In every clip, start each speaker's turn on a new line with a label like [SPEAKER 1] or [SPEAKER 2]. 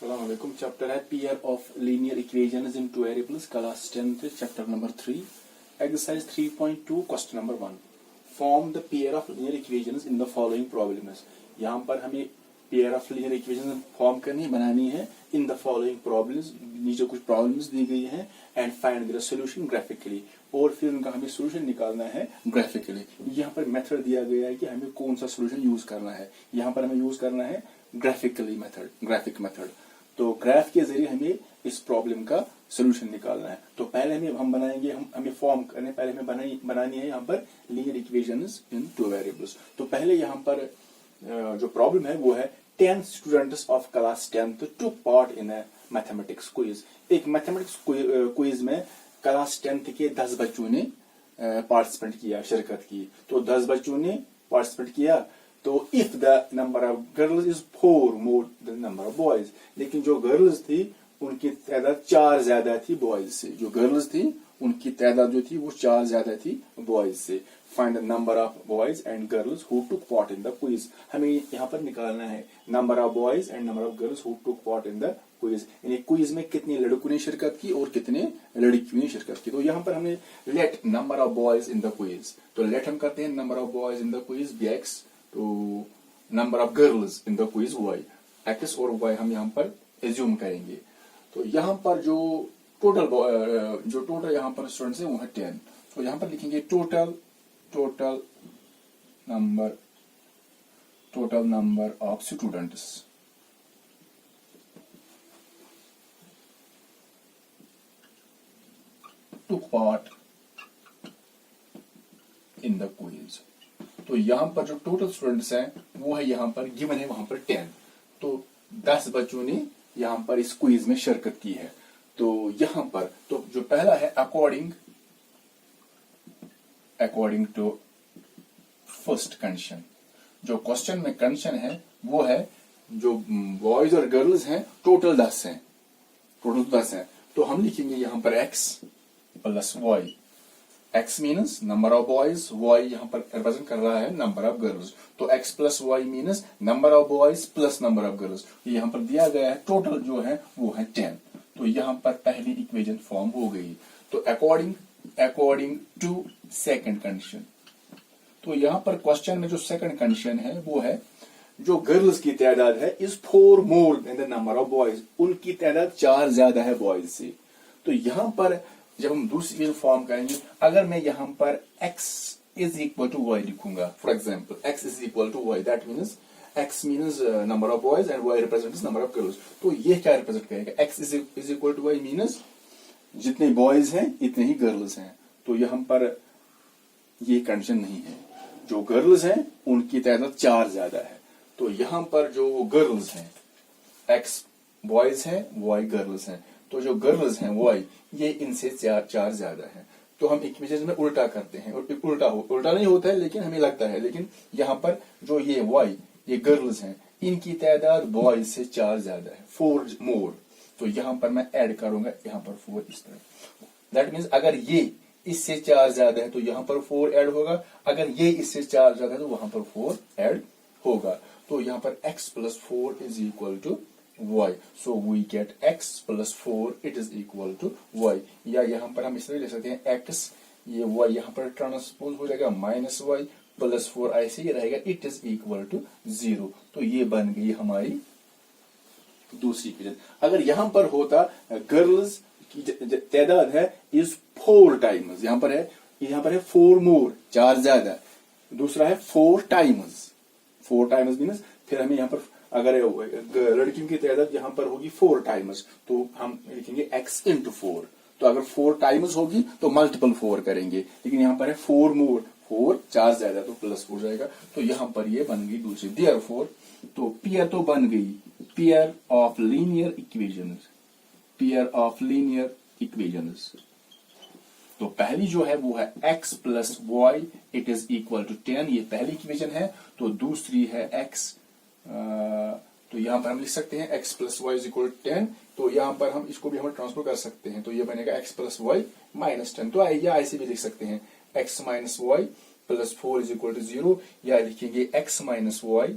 [SPEAKER 1] अस्सलामुअलैकुम। चैप्टर है pair of linear equations in two variables, class 10th, chapter number 3, exercise 3.2, question number 1। Form the pair of linear equations in the following problems. यहाँ पर हमें pair of linear equations form करनी बनानी है in the following problems. नीचे कुछ problems दी गई हैं and find the solution graphically, और फिर उनका हमें सॉल्यूशन निकालना है ग्राफिकली। यहाँ पर मेथड दिया गया है कि हमें कौन सा सॉल्यूशन यूज करना है। यहाँ पर हमें यूज करना है ग्राफिकली मेथड, ग्राफिक मेथड। तो ग्राफ के जरिए हमें इस प्रॉब्लम का सोल्यूशन निकालना है। तो पहले हम बनाएंगे, हमें फॉर्म करने पहले हमें बनानी है यहाँ पर लीनियर इक्वेशंस इन टू वेरिएबल्स। तो पहले यहाँ पर जो प्रॉब्लम है वो है 10 students of class 10th took part in a mathematics quiz. एक मैथमेटिक्स क्विज में क्लास 10th के 10 बच्चों ने पार्टिसिपेंट किया, शिरकत की। तो 10 बच्चों ने पार्टिसिपेंट किया। तो if the number of girls is 4 more than number of boys, लेकिन जो गर्ल्स थी उनकी तादाद 4 ज्यादा थी बॉयज से। जो गर्ल्स थी उनकी तादाद जो थी वो 4 ज्यादा थी बॉयज से। Find the number of boys and girls who took part in the quiz. हमें यहाँ पर निकालना है number of boys and number of girls who took part in the quiz, यानी क्विज में कितने लड़कों ने शिरकत की और कितने लड़कियों ने शिरकत की। तो यहाँ पर हमने let number of boys in the quiz, तो लेट हम करते हैं number of boys in the quiz be x, तो number of girls in the quiz y, x और वाई हम यहाँ पर एज्यूम करेंगे। तो यहाँ पर जो टोटल यहाँ पर स्टूडेंट्स है वो है 10। तो यहाँ पर लिखेंगे total number of students took part in the quiz. तो यहाँ पर जो टोटल स्टूडेंट्स हैं वो है यहाँ पर गिवन है वहां पर 10। तो 10 बच्चों ने यहाँ पर इस क्विज में शिरकत की है। तो यहाँ पर तो जो पहला है अकॉर्डिंग टू फर्स्ट कंडीशन, जो क्वेश्चन में कंडीशन है वो है जो बॉयज और गर्ल्स हैं टोटल 10 हैं, तो हम लिखेंगे यहाँ पर x plus y. x minus number of boys, y यहाँ पर रिप्रेजेंट कर रहा है नंबर ऑफ गर्ल्स। तो x plus y minus number of boys plus number of girls. यहाँ पर दिया गया है टोटल जो है वो है 10। तो यहाँ पर पहली इक्वेशन फॉर्म हो गई। तो अकॉर्डिंग टू सेकंड कंडीशन, तो यहाँ पर क्वेश्चन में जो सेकंड कंडीशन है वो है जो गर्ल्स की तादाद है is 4 more than the number of boys, उनकी तादाद 4 ज्यादा है बॉयज से। तो यहाँ पर जब हम दूसरी इक्वेशन फॉर्म करेंगे, अगर मैं यहाँ पर x is equal to y लिखूंगा, for example x is equal to y, that means x means number of boys and y represents number of girls. तो ये क्या रिप्रेजेंट करेगा, x is equal to y means जितने boys हैं इतने ही girls हैं। तो यहाँ पर ये कंडीशन नहीं है, जो गर्ल्स हैं उनकी तादाद 4 ज्यादा है। तो यहाँ पर जो गर्ल्स हैं x बॉयज हैं, y गर्ल्स हैं। तो जो गर्ल्स हैं y ये इनसे 4 ज्यादा है। तो हम इक्वेशन में उल्टा करते हैं, और उल्टा नहीं होता है लेकिन हमें लगता है, लेकिन यहाँ पर जो ये y ये गर्ल्स हैं इनकी तादाद बॉयज से 4 ज्यादा है, 4 मोर। तो यहाँ पर मैं ऐड करूंगा यहाँ पर 4 इस तरह। दैट मीन्स अगर ये इससे 4 ज्यादा है तो यहाँ पर 4 ऐड होगा, अगर ये इससे 4 ज्यादा है तो वहां पर 4 ऐड होगा। तो यहाँ पर x plus 4 is equal to y, so we get x plus 4 it is equal to y। या यहाँ पर हम इस तरह लिख सकते हैं x, ये y यहाँ पर ट्रांसपोज हो जाएगा माइनस वाई प्लस 4 ऐसे ही रहेगा, इट इज इक्वल टू 0। तो ये बन गई हमारी दूसरी इक्वेशन। अगर यहाँ पर होता गर्ल्स की तादाद है इज 4 टाइम्स, यहाँ पर है 4 मोर 4 ज्यादा, दूसरा है 4 टाइम्स मीन्स फिर हमें यहाँ पर अगर लड़कियों की तादाद यहाँ पर होगी 4 टाइम्स तो हम लिखेंगे x इंटू 4। तो अगर 4 टाइम्स होगी तो मल्टीपल 4 करेंगे, लेकिन यहाँ पर है 4 मोर, 4 4 ज्यादा तो प्लस हो जाएगा। तो यहाँ पर ये बन गई दूसरी। देयरफॉर तो पेयर तो बन गई, पेयर ऑफ लीनियर इक्वेशंस। तो पहली जो है वो है x plus y it is equal to 10, ये पहली इक्वेशन है। तो दूसरी है x, तो यहाँ पर हम लिख सकते हैं x plus y is equal to 10। तो यहाँ पर हम इसको भी हम ट्रांसफर कर सकते हैं, तो ये बनेगा x प्लस वाई माइनस 10। तो या ऐसे भी लिख सकते हैं x minus y plus 4 is equal to 0, या लिखेंगे x minus y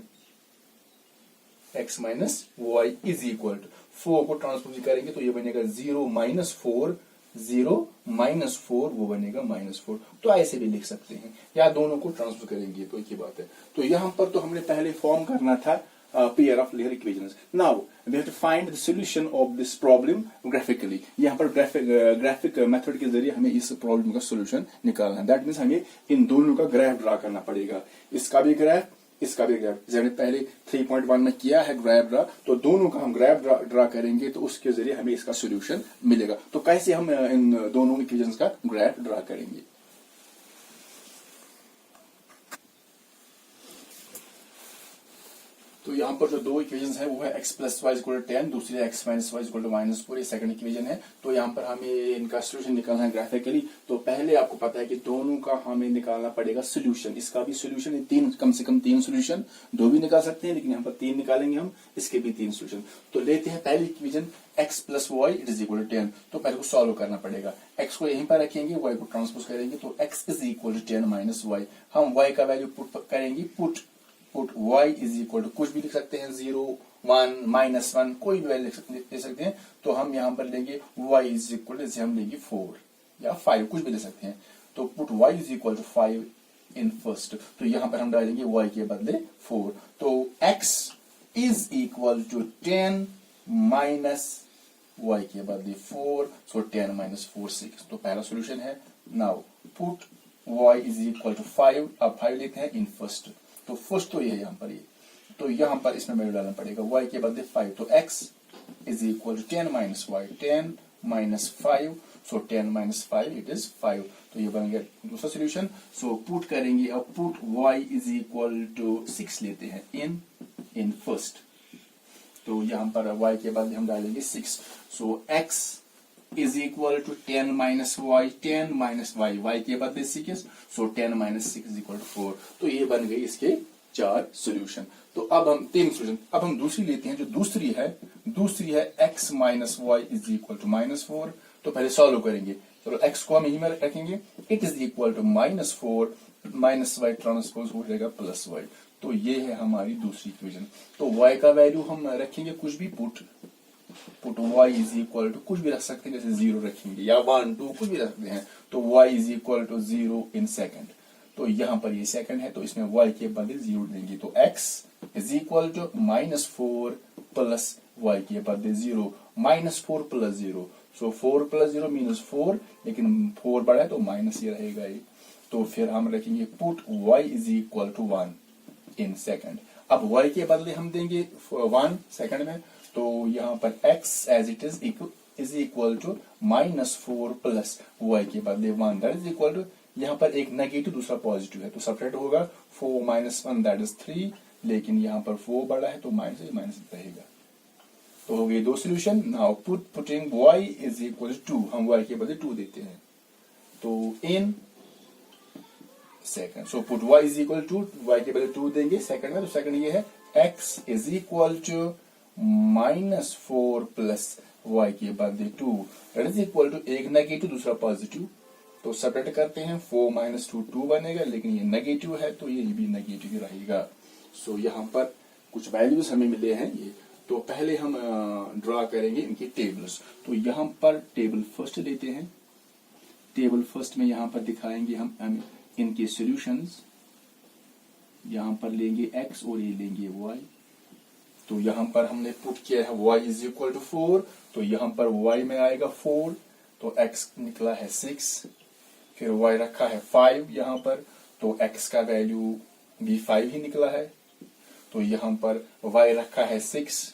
[SPEAKER 1] x minus y is equal to 4 को ट्रांसपोज करेंगे तो ये बनेगा 0 माइनस 4, 0 माइनस 4 वो बनेगा -4। तो ऐसे भी लिख सकते हैं या दोनों को ट्रांसपोज करेंगे तो एक ही बात है। तो यहां पर तो हमने पहले फॉर्म करना था pair of linear equations. Now we have to find the solution of this problem graphically. यहाँ पर ग्राफिक मेथड के जरिए हमें इस प्रॉब्लम का सॉल्यूशन निकालना है। दैट मीन्स हमें इन दोनों का ग्राफ ड्रा करना पड़ेगा, इसका भी ग्राफ, इसका भी ग्राफ। जैसे हमने पहले 3.1 में किया है ग्राफ ड्रा, तो दोनों का हम ग्राफ ड्रा करेंगे तो उसके जरिए हमें इसका सॉल्यूशन मिलेगा। तो कैसे हम इन दोनों इक्वेशंस का ग्राफ ड्रा करेंगे? तो यहाँ पर जो दो इक्वेशंस है वो है x plus y equal to 10, दूसरी x minus y equal to -4, ये सेकंड इक्वेशन है। तो यहाँ पर हमें इनका सोल्यूशन निकालना है ग्राफिकली। तो पहले आपको पता है कि दोनों का हमें निकालना पड़ेगा सोल्यूशन। इसका भी सोल्यूशन है तीन, कम से कम 3 सोल्यूशन, 2 भी निकाल सकते हैं लेकिन यहाँ पर 3 निकालेंगे हम, इसके भी 3 सोल्यूशन। तो लेते हैं पहली equation x plus y it is equal to 10। तो पहले को सॉल्व करना पड़ेगा। x को यहीं पर रखेंगे, y को ट्रांसपोज करेंगे तो x is equal to 10 minus y. हम y का वैल्यू पुट करेंगे, put y is equal to कुछ भी लिख सकते हैं, 0, 1, -1, कोई भी वैल्यू ले सकते हैं। तो हम यहाँ पर लेंगे y इज इक्वल टू, जैसे हम लेंगे 4 या 5, कुछ भी ले सकते हैं। तो put y is equal to 5 in first. तो यहाँ पर हम डालेंगे y के बदले 4। तो x is equal to 10 minus y के बदले 4, सो 10 माइनस 4 6। तो पहला सोल्यूशन है। Now put y is equal to 5, अब 5 लेते हैं इन फर्स्ट। तो फर्स्ट तो ये है यहाँ पर, ये तो यहाँ पर इसमें वैल्यू डालना पड़ेगा, y के बदले 5। तो x is equal to 10 minus y, 10 minus 5, so 10 minus 5 it is 5। तो ये बन गया दूसरा सोल्यूशन। सो पुट करेंगे, अब put y is equal to 6 लेते हैं इन फर्स्ट। तो यहाँ पर y के बदले हम डालेंगे 6। So x is equal to 10 minus y, 10 minus y, y के बदले 6, so 10 minus 6 is equal to 4। तो ये बन गई इसके 4 सोल्यूशन। तो अब हम 3 सोल्यूशन, अब हम दूसरी लेते हैं। जो दूसरी है x minus y is equal to -4। तो पहले सॉल्व करेंगे। चलो x को हम यही में रखेंगे, it is equal to -4 minus y transpose हो जाएगा प्लस वाई। तो ये है हमारी दूसरी इक्वेशन। तो y का वैल्यू हम रखेंगे कुछ भी, put y is equal to कुछ भी रख सकते हैं, जैसे 0 रखेंगे या 1, 2 कुछ भी रख सकते हैं। तो y is equal to 0 in second. तो यहाँ पर ये सेकंड है तो इसमें y के बदले 0 देंगे। तो x is equal to -4 plus y के बदले 0, -4 प्लस 0। सो 4 प्लस 0 मीनस 4, लेकिन 4 बड़ा है तो माइनस ये रहेगा ये। तो फिर हम रखेंगे put y is equal to 1 in second. अब y के बदले हम देंगे 1 सेकंड में। तो यहाँ पर x as it is equal to -4 plus y के बदले 1, दैट इज इक्वल टू, यहाँ पर एक नेगेटिव दूसरा पॉजिटिव है तो सब्ट्रैक्ट होगा, 4 माइनस 1 दैट इज 3, लेकिन यहाँ पर 4 बड़ा है तो माइनस रहेगा। तो हो गए 2 solution. Now putting y is equal to 2, हम y के बदले 2 देते हैं तो in second. So put y is equal to, y के बदले 2 देंगे सेकंड में। तो सेकंड ये है x is equal to -4 plus y के बदले 2, दैट इज इक्वल टू, एक नेगेटिव दूसरा पॉजिटिव। तो सब्ट्रैक्ट करते हैं, 4 माइनस 2 2 बनेगा, लेकिन ये नेगेटिव है तो ये भी नेगेटिव ही रहेगा। सो यहाँ पर कुछ वैल्यूज हमें मिले हैं ये। तो पहले हम ड्रा करेंगे इनकी टेबल्स। तो यहाँ पर टेबल फर्स्ट लेते हैं। टेबल फर्स्ट में यहाँ पर दिखाएंगे हम इनके सॉल्यूशंस। यहाँ पर लेंगे x और ये लेंगे y। तो यहाँ पर हमने पुट किया है y इज इक्वल टू 4, तो यहाँ पर y में आएगा 4, तो x निकला है 6, फिर y रखा है 5 यहाँ पर, तो x का वैल्यू भी 5 ही निकला है। तो यहाँ पर y रखा है 6,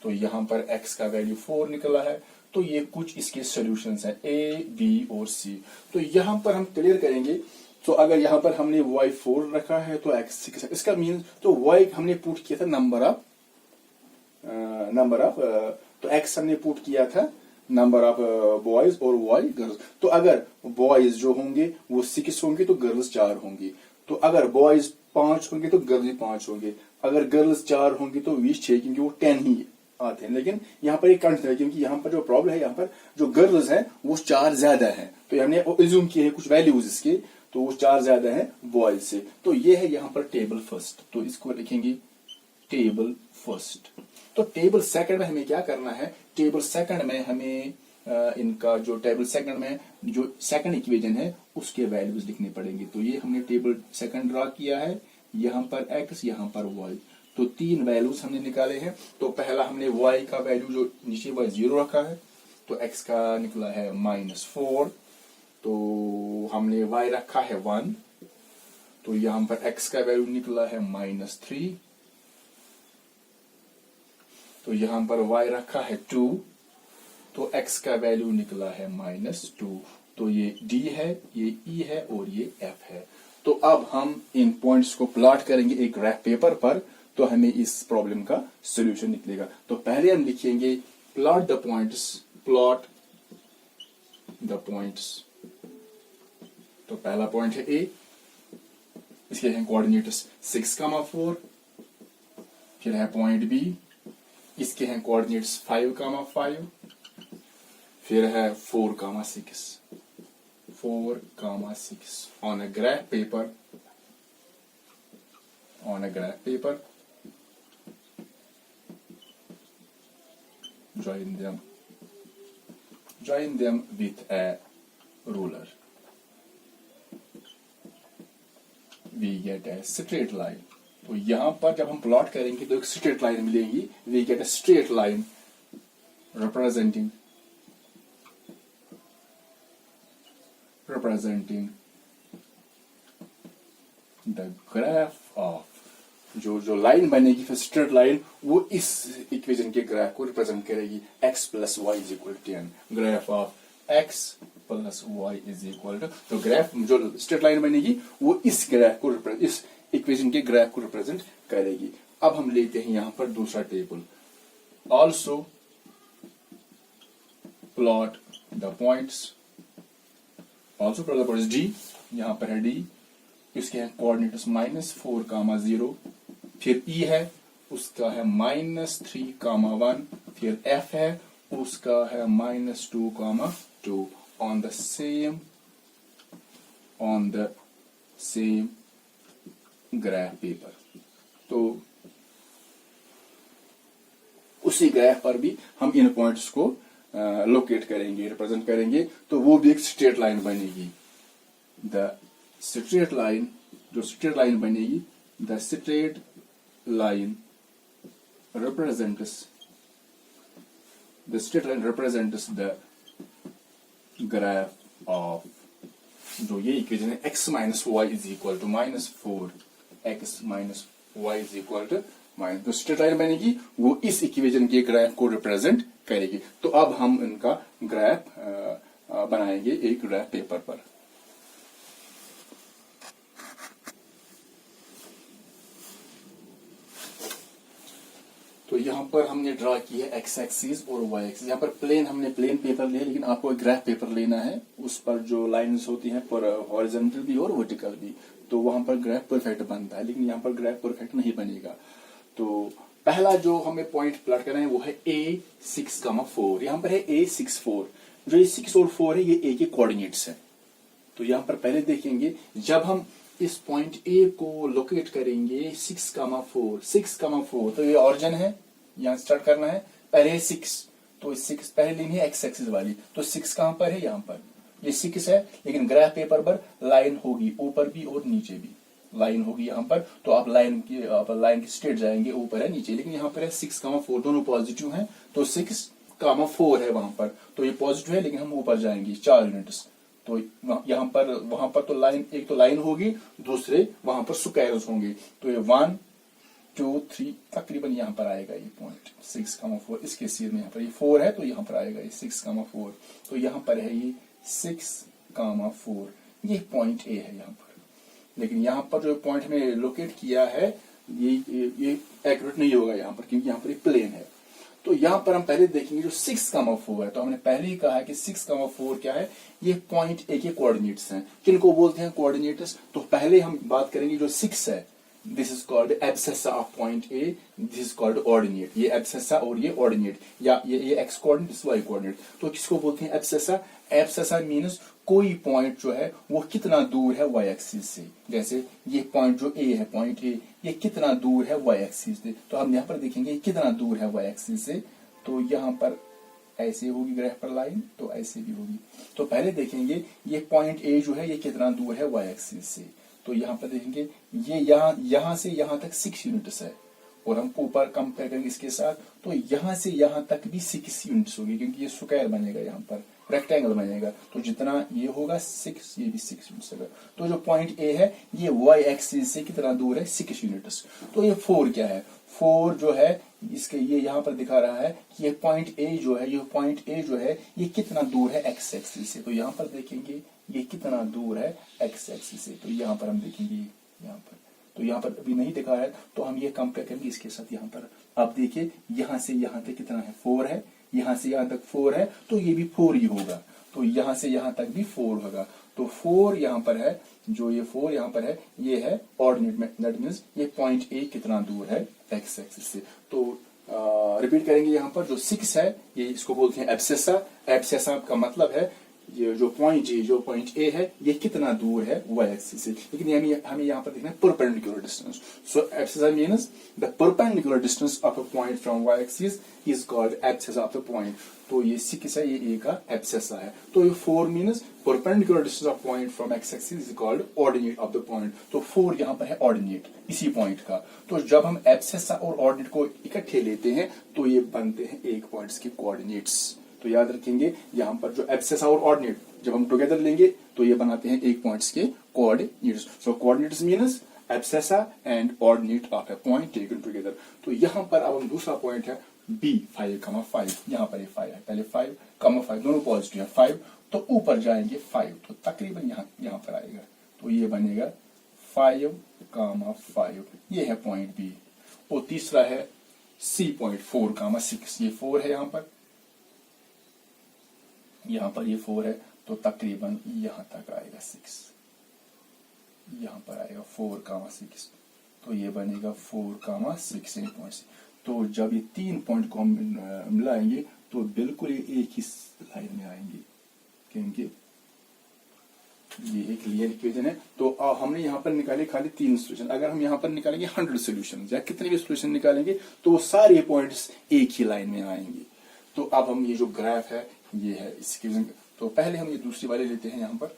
[SPEAKER 1] तो यहाँ पर x का वैल्यू 4 निकला है। तो ये कुछ इसके सॉल्यूशंस हैं a, b और c। तो यहाँ पर हम क्लियर करेंगे। तो अगर यहाँ पर हमने y 4 रखा है तो x 6 है, इसका मीन तो y हमने पुट किया था नंबर ऑफ तो x हमने पुट किया था नंबर ऑफ बॉयज और y गर्ल्स। तो अगर बॉयज जो होंगे वो 6 होंगे तो गर्ल्स 4 होंगी। तो अगर बॉयज 5 होंगे तो गर्ल्स भी 5 होंगे। अगर गर्ल्स 4 होंगी तो 20 6, क्योंकि वो 10 ही आते हैं। लेकिन यहाँ पर एक कंडीशन है, क्योंकि यहाँ पर जो प्रॉब्लम है, यहाँ पर जो गर्ल्स हैं वो 4 ज्यादा है। तो हमने एज्यूम किए हैं कुछ वैल्यूज इसके, तो वो 4 ज्यादा है बॉयज से। तो ये है यहाँ पर टेबल फर्स्ट। तो इसको लिखेंगे टेबल फर्स्ट। तो टेबल सेकंड में हमें क्या करना है, टेबल सेकंड में हमें इनका जो टेबल सेकंड में जो सेकंड इक्वेशन है उसके वैल्यूज लिखने पड़ेंगे। तो ये हमने टेबल सेकंड ड्रा किया है, यहाँ पर x, यहाँ पर y। तो तीन वैल्यूज हमने निकाले हैं। तो पहला हमने y का वैल्यू जो नीचे y 0 रखा है, तो x का निकला है -4। तो हमने y रखा है 1, तो यहाँ पर x का वैल्यू निकला है -3। तो यहाँ पर y रखा है 2, तो x का वैल्यू निकला है -2। तो ये d है, ये e है और ये f है। तो अब हम इन पॉइंट्स को प्लॉट करेंगे एक ग्राफ पेपर पर, तो हमें इस प्रॉब्लम का सॉल्यूशन निकलेगा। तो पहले हम लिखेंगे प्लॉट द पॉइंट्स। तो पहला पॉइंट है a, इसके हैं कोऑर्डिनेट्स 6,4। फिर है पॉइंट b, इसके हैं कोऑर्डिनेट्स 5,5। फिर है 4,6 on a graph paper join them with a ruler, we get a straight line। तो यहां पर जब हम प्लॉट करेंगे तो एक स्ट्रेट लाइन मिलेगी, we get a straight line representing the graph of जो लाइन बनेगी फिर स्ट्रेट लाइन, वो इस इक्वेशन के ग्राफ को रिप्रेजेंट करेगी। x plus y is equal 10, graph of x plus y is equal to, तो ग्राफ जो स्ट्रेट लाइन बनेगी वो इस ग्राफ को इस इक्वेशन के ग्राफ को रिप्रेजेंट करेगी। अब हम लेते हैं यहां पर दूसरा table, also plot the points d, यहां पर है d, इसके हैं कोऑर्डिनेट्स -4,0। फिर e है, उसका है -3,1। फिर f है, उसका है -2,2 on the same graph paper. तो उसी ग्राफ पर भी हम इन पॉइंट्स को लोकेट करेंगे, रिप्रेजेंट करेंगे, तो वो भी एक स्ट्रेट लाइन बनेगी। द स्ट्रेट लाइन, जो स्ट्रेट लाइन बनेगी, the straight line represents the graph of, जो ये इक्वेशन है x minus y is equal to -4, x minus y is equal to minus, जो स्ट्रेट लाइन बनेगी वो इस इक्वेशन के ग्राफ को रिप्रेजेंट करेगी। तो अब हम इनका ग्राफ बनाएंगे एक ग्राफ पेपर पर। तो यहाँ पर हमने ड्रा की है x एक्सिस और y एक्सिस। यहाँ पर हमने प्लेन पेपर लिया, लेकिन आपको एक ग्राफ पेपर लेना है, उस पर जो लाइंस होती हैं पर हॉरिजॉन्टल भी और वर्टिकल भी, तो वहां पर ग्राफ परफेक्ट बनता है, लेकिन यहाँ पर ग्राफ परफेक्ट नहीं बनेगा। तो पहला जो हमें पॉइंट प्लॉट करना है वो है a 6,4। यहाँ पर है a 6, 4, जो ये 6 और 4 है ये a के कोऑर्डिनेट्स है। तो यहाँ पर पहले देखेंगे, जब हम इस पॉइंट a को लोकेट करेंगे 6,4, तो ये ऑरिजिन है, यहाँ स्टार्ट करना है, पहले 6, तो 6 पहले लेनी है x एक्सिस वाली, तो 6 कहां पर है, यहाँ पर ये 6 है, लेकिन ग्राफ पेपर पर लाइन होगी ऊपर भी और नीचे भी लाइन होगी यहाँ पर। तो आप लाइन की स्ट्रेट जाएंगे, ऊपर है नीचे, लेकिन यहाँ पर है 6,4, दोनों पॉजिटिव हैं, तो 6,4 है वहां पर, तो ये पॉजिटिव है, लेकिन हम ऊपर जाएंगे 4 यूनिट्स। तो यहाँ पर वहां पर तो लाइन, एक तो लाइन होगी, दूसरे वहां पर स्क्वायर्स होंगे, तो ये 1 2 3 तकरीबन यहाँ पर आएगा ये पॉइंट 6,4। इसके सीध में यहाँ पर ये 4 है, तो यहाँ पर आएगा ये 6,4, तो यहाँ पर है ये 6,4, ये पॉइंट ए है यहाँ पर। लेकिन यहाँ पर जो पॉइंट हमें लोकेट किया है ये एक्यूरेट नहीं होगा यहाँ पर, क्योंकि यहाँ पर ये प्लेन है। तो यहाँ पर हम पहले देखेंगे जो 6,4 है, तो हमने पहले ही कहा है कि 6,4 क्या है, ये पॉइंट ए के कोऑर्डिनेट्स हैं। किनको बोलते हैं कोऑर्डिनेट्स, तो पहले हम बात करेंगे जो 6 है, this is called abscissa of point A, this is called ordinate. ये एब्सेसा और ये ऑर्डिनेट, या ये x coordinate, this y coordinate. तो किसको बोलते हैं एब्सेसा? एब्सेसा मीन्स कोई पॉइंट जो है वो कितना दूर है वाई एक्सिस से। जैसे ये पॉइंट जो ए है, पॉइंट ए, ये कितना दूर है वाई एक्सिस से। तो हम यहाँ पर देखेंगे कितना दूर है वाई एक्सिस से। तो यहाँ पर ऐसे होगी ग्राफ पर लाइन, तो ऐसे भी होगी। तो पहले देखेंगे ये पॉइंट ए जो है ये कितना दूर है वाई एक्सिस से। तो यहाँ पर देखेंगे ये यहाँ से यहाँ तक 6 यूनिट्स है, और हम ऊपर कंपेयर करेंगे इसके साथ, तो यहाँ से यहाँ तक भी 6 यूनिट्स होगी, क्योंकि ये स्क्वायर बनेगा, यहाँ पर रेक्टेंगल बनेगा। तो जितना ये होगा 6, ये भी 6 यूनिट्स होगा। तो जो पॉइंट ए है ये वाई एक्सिस से कितना दूर है, 6 यूनिट्स। तो ये 4 क्या है, 4 जो है इसके ये यहाँ पर दिखा रहा है कि ये पॉइंट ए जो है, ये पॉइंट ए जो है ये कितना दूर है एक्स एक्सिस से। तो यहाँ पर देखेंगे ये कितना दूर है एक्स एक्सिस से। तो यहाँ पर हम देखेंगे यहाँ पर, तो यहाँ पर अभी नहीं दिखा है, तो हम ये कंपेयर करेंगे इसके साथ यहाँ पर। आप देखिए यहाँ से यहाँ तक कितना है, 4 है, यहाँ से यहाँ तक 4 है, तो ये भी 4 ही होगा। तो यहाँ से यहाँ तक भी 4 होगा। तो 4 यहाँ पर है, जो ये 4 यहाँ पर है ये है ऑर्डिनेट में, दैट मीन्स ये पॉइंट ए कितना दूर है एक्स एक्सिस से। तो रिपीट करेंगे यहाँ पर, जो 6 है ये इसको बोलते हैं एब्सेसा। एब्सेसा का मतलब है ये जो पॉइंट ए है ये कितना दूर है वाई एक्सिस से। लेकिन हमें यहाँ पर देखना है perpendicular distance. So abscissa means the perpendicular distance of a point from y axis is called abscissa of the point. तो ये 6 है, ये ए का एब्सेसा है। तो ये 4 means perpendicular distance of point from x axis is called ordinate of the point. तो 4 यहाँ पर है ऑर्डिनेट इसी पॉइंट का। तो जब हम एब्सेसा और ऑर्डिनेट को इकट्ठे लेते हैं तो ये बनते हैं एक पॉइंट्स के कोऑर्डिनेट्स। तो याद रखेंगे यहाँ पर जो एब्सेसा और ऑर्डिनेट जब हम टुगेदर लेंगे तो ये बनाते हैं एक पॉइंट्स के coordinates. So coordinates means abscissa and ordinate of a point taken together. तो यहाँ पर अब हम दूसरा पॉइंट है B 5,5, यहाँ पर ये 5 है, पहले 5,5 दोनों पॉजिटिव है, 5 तो ऊपर जाएंगे 5, तो तकरीबन यहाँ पर आएगा। तो ये बनेगा 5,5, ये है पॉइंट B। और तीसरा है C पॉइंट 4,6, ये 4 है यहाँ पर ये 4 है, तो तकरीबन यहाँ तक आएगा 6, यहाँ पर आएगा 4,6, तो ये बनेगा 4,6 पॉइंट। तो जब ये 3 पॉइंट को हम मिलाएंगे तो बिल्कुल ये एक ही लाइन में आएंगे, क्योंकि ये एक लीनियर इक्वेशन है। तो हमने यहाँ पर निकाले खाली 3 सोल्यूशन। अगर हम यहाँ पर निकालेंगे 100 सोल्यूशन या कितने भी सोल्यूशन निकालेंगे तो वो सारे पॉइंट्स एक ही लाइन में आएंगे। तो अब हम ये जो ग्राफ है ये है इस इक्वेशन। तो पहले हम ये दूसरी वाले लेते हैं, यहाँ पर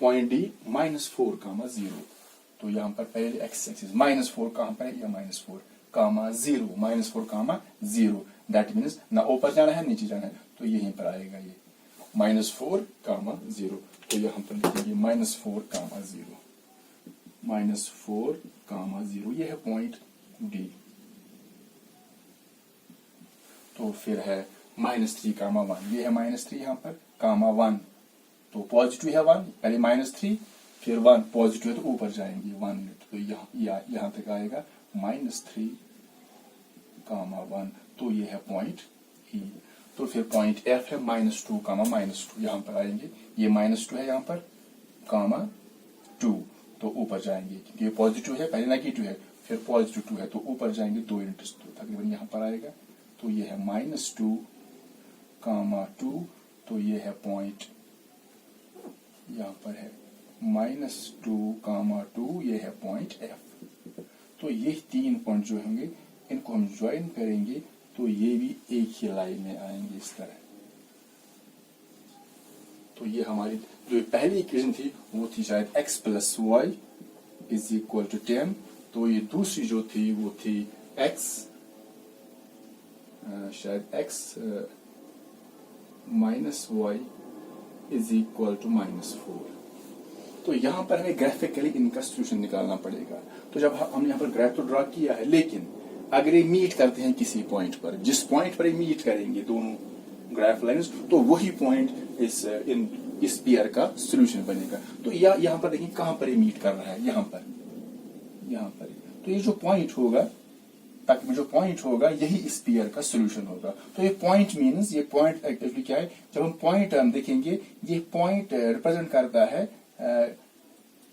[SPEAKER 1] पॉइंट D -4,0। तो यहाँ पर पहले एक्स एक्सिस -4 कहाँ पर है, या -4,0, -4,0, दैट मीन्स ना ऊपर जाना है नीचे जाना है, तो यहीं पर आएगा ये -4,0। तो यहाँ पर लिखेंगे -4,0, ये है पॉइंट D। तो फिर है -3,1, ये है -3 यहाँ पर, -1, तो पॉजिटिव है 1, पहले -3 फिर 1 पॉजिटिव है तो ऊपर जाएंगे 1 यूनिट, तो यहाँ तक आएगा -3,1, तो ये है पॉइंट E। तो फिर पॉइंट F है -2, यहाँ पर आएंगे, ये -2 है यहाँ पर, -2, तो ऊपर जाएंगे क्योंकि ये पॉजिटिव है, पहले नेगेटिव है फिर पॉजिटिव 2 है, तो ऊपर जाएंगे 2 यूनिट, तो तकरीबन यहाँ पर आएगा। तो ये है -2, 2, तो ये है पॉइंट, यहाँ पर है -2, 2, ये है पॉइंट F। तो ये 3 पॉइंट जो होंगे इनको हम ज्वाइन करेंगे तो ये भी एक ही लाइन में आएंगे इस तरह। तो ये हमारी जो पहली इक्वेशन थी वो थी शायद x + y = 10। तो ये दूसरी जो थी वो थी x शायद x - y = -4। तो यहाँ पर हमें ग्राफिकली इनका सॉल्यूशन निकालना पड़ेगा। तो जब हम यहाँ पर ग्राफ तो ड्रा किया है, लेकिन अगर ये मीट करते हैं किसी पॉइंट पर, जिस पॉइंट पर ये मीट करेंगे दोनों ग्राफ लाइंस, तो वही पॉइंट इस पेयर का सॉल्यूशन बनेगा। तो यहाँ पर देखिए कहाँ पर ये मीट कर रहा है, यहाँ पर। तो ये जो पॉइंट होगा यही इस पेयर का सॉल्यूशन होगा। तो ये पॉइंट मीन्स, ये पॉइंट एक्चुअली क्या है, जब हम पॉइंट देखेंगे ये पॉइंट रिप्रेजेंट करता है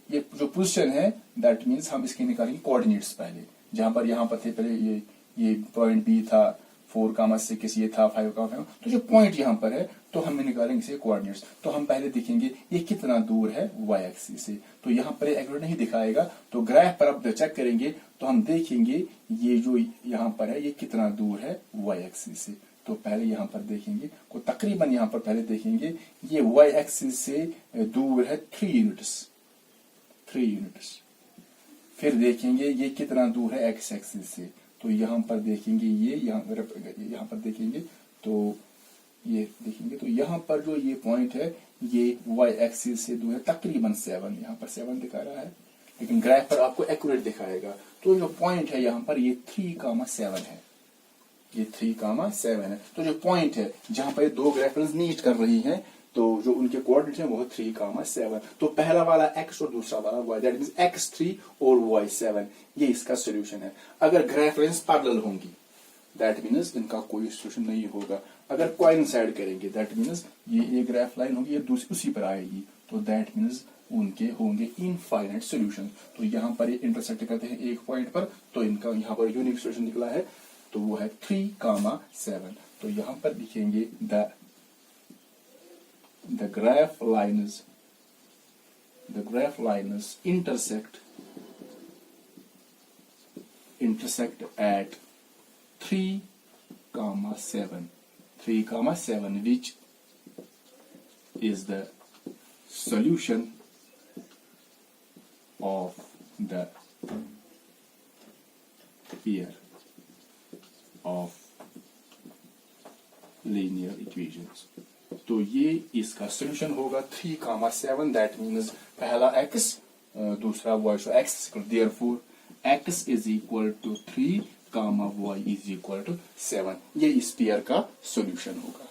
[SPEAKER 1] ये जो पोजीशन है, दैट मीन्स हम इसके निकालेंगे कोऑर्डिनेट्स पहले। जहां पर यहाँ पर थे पहले ये पॉइंट B था, 4,6 ये था 5,5। तो जो पॉइंट यहाँ पर है तो हम निकालेंगे इसे कोऑर्डिनेट्स। तो हम पहले देखेंगे ये कितना दूर है y एक्सिस से। तो यहाँ पर एक्यूरेट नहीं दिखाएगा, तो ग्राफ पर आप चेक करेंगे तो हम देखेंगे ये जो यहाँ पर है ये कितना दूर है y एक्सिस से। तो पहले यहाँ पर देखेंगे को तकरीबन यहाँ पर पहले देखेंगे ये y एक्सिस से दूर है 3 यूनिट्स। फिर देखेंगे ये कितना दूर है x एक्सिस से। तो यहाँ पर देखेंगे ये यहाँ पर देखेंगे तो ये देखेंगे तो यहाँ पर जो ये पॉइंट है ये y एक्सिस से दूर है तकरीबन 7। यहाँ पर 7 दिखा रहा है लेकिन ग्राफ पर आपको एक्यूरेट दिखाएगा। तो जो पॉइंट है यहाँ पर ये 3,7 है, ये 3,7 है। तो जो पॉइंट है जहां पर ये दो ग्राफ मीट कर रही हैं तो जो उनके कोऑर्डिनेट हैं वो 3,7। तो पहला वाला x और दूसरा वाला y, दैट मींस x3 और y7, ये इसका सॉल्यूशन है। अगर ग्राफ लाइंस पैरेलल होंगी दैट मींस इनका कोई सॉल्यूशन नहीं होगा। अगर कोइंसाइड करेंगे दैट मींस ये ग्राफ लाइन होगी ये दूसरी उसी पर आएगी, तो दैट मींस उनके होंगे इनफाइनाइट सॉल्यूशन। तो यहाँ पर ये इंटरसेक्ट करते हैं एक पॉइंट पर, तो इनका यहाँ पर यूनिक सॉल्यूशन निकला है तो वो है 3,7। तो यहाँ पर लिखेंगे the graph lines intersect at 3,7, which is the solution of the pair of linear equations। तो ये इसका सॉल्यूशन होगा 3,7, दैट मीन्स पहला x दूसरा y। So x therefore x is equal to 3, y is equal to 7। ये इस pair का solution होगा।